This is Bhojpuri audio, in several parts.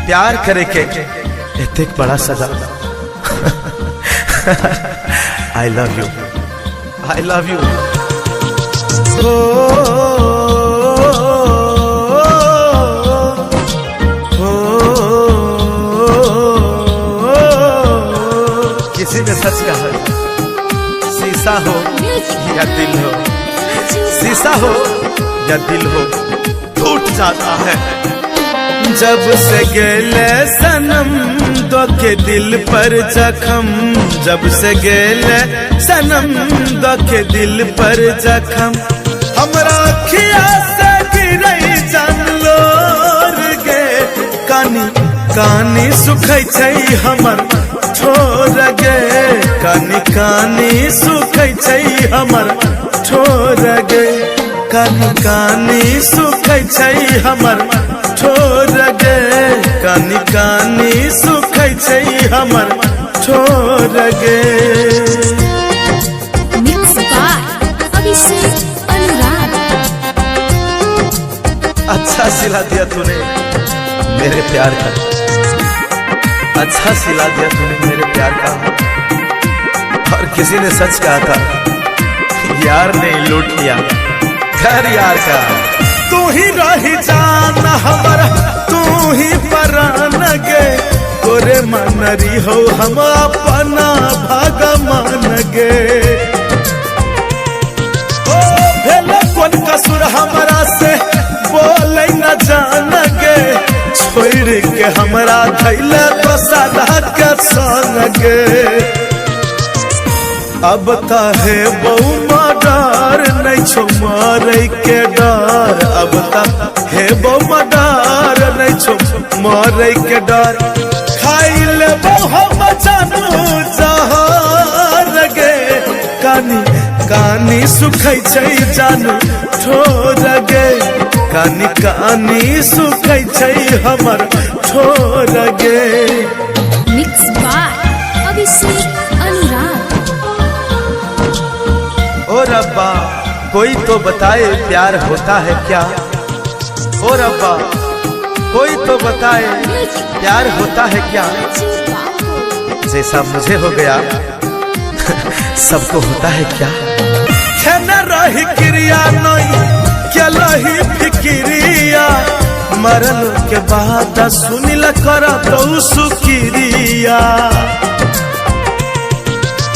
प्यार करे के एते बड़ा सजा। I love you, I love you. किसी ने सच कहा, शीशा हो या दिल हो, शीशा हो या दिल हो, टूट जाता है। जब से गेले सनम दो के दिल पर जख्म, जब से गेले सनम दो के दिल पर जख्म, हमरा अखिया से गिरई जान लोर गे। कानी कानी सुखै छै हमर छोर गे, कानी कानी सुखै छै हमर छोर गे, कानी कानी सुखै छै हमर छोर गे, कानी कानी सुखै छै हमर छोर गे। Mix by Abhishek Anurag. अच्छा सिला दिया तूने मेरे प्यार का, अच्छा सिला दिया तूने मेरे प्यार का। और किसी ने सच कहा था, यार ने लूट लिया घर यार का। तू ही रही जान हमारा, तू ही परान गे, तोरे मनरी हो हम अपना भगवान गे। ओ भेले कौन कसूर हमारा से बोले न जान गे, छोड़ के हमरा धैले तो सदा के सन गे। अब है बहु मर्डर नहीं छो मारे के डर, अब है बहु मर्डर नहीं छो मारे के डर। खाई ले हम जानू जहर गे, कानी कानी सुखै छै जानू छोर गे, कानी कानी सुखै छै हमर छोर गे। Mix by Abhishek Anurag. ओ रब्बा कोई तो बताए प्यार होता है क्या, ओ रब्बा कोई तो बताए प्यार होता है क्या। जैसा मुझे हो गया सबको होता है क्या। खेना रही क्रिया नहीं क्या लही फिक्रिया, मरल के बाद सुनिल कर तो सुक्रिया।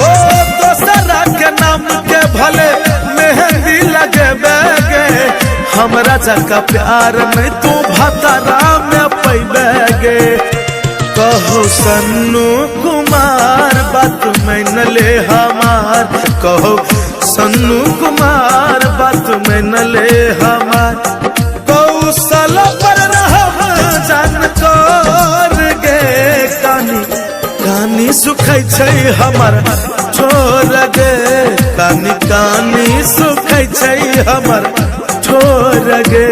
ओ दोसरा के नाम के भले मेहंदी लगे बेगे, हमरा जका प्यार में तू भतरा में पैबेगे। कहो सन्नू कुमार बात में न ले हमार, कहो सन्नू कुमार बात में न ले हमार। कौशल पर रहम जान कर गे, कानी कानी सुखै छै हमर छोर गे, कानी कानी सुखै छै हमर छोर गे।